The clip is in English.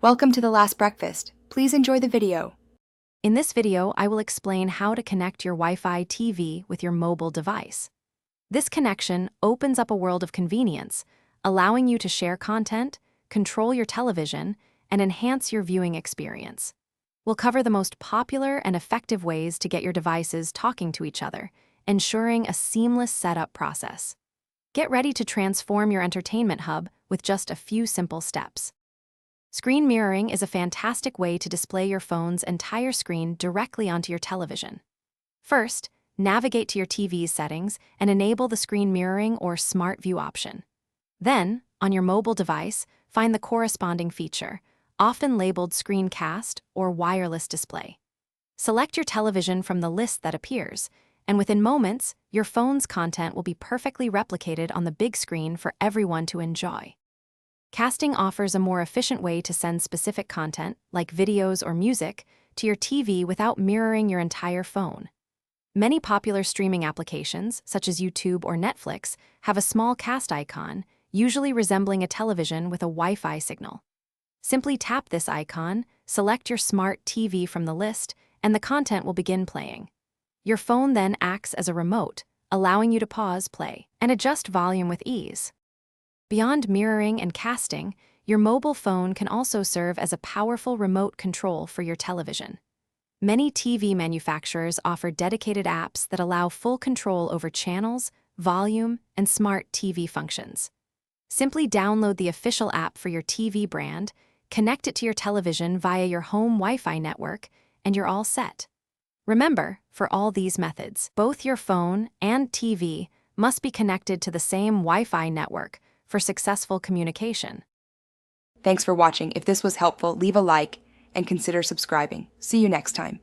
Welcome to The Last Breakfast. Please enjoy the video. In this video, I will explain how to connect your Wi-Fi TV with your mobile device. This connection opens up a world of convenience, allowing you to share content, control your television, and enhance your viewing experience. We'll cover the most popular and effective ways to get your devices talking to each other, ensuring a seamless setup process. Get ready to transform your entertainment hub with just a few simple steps. Screen mirroring is a fantastic way to display your phone's entire screen directly onto your television. First, navigate to your TV's settings and enable the screen mirroring or Smart View option. Then, on your mobile device, find the corresponding feature, often labeled Screencast or Wireless Display. Select your television from the list that appears, and within moments, your phone's content will be perfectly replicated on the big screen for everyone to enjoy. Casting offers a more efficient way to send specific content, like videos or music, to your TV without mirroring your entire phone. Many popular streaming applications, such as YouTube or Netflix, have a small cast icon, usually resembling a television with a Wi-Fi signal. Simply tap this icon, select your smart TV from the list, and the content will begin playing. Your phone then acts as a remote, allowing you to pause, play, and adjust volume with ease. Beyond mirroring and casting, your mobile phone can also serve as a powerful remote control for your television. Many TV manufacturers offer dedicated apps that allow full control over channels, volume, and smart TV functions. Simply download the official app for your TV brand, connect it to your television via your home Wi-Fi network, and you're all set. Remember, for all these methods, both your phone and TV must be connected to the same Wi-Fi network for successful communication. Thanks for watching. If this was helpful, leave a like and consider subscribing. See you next time.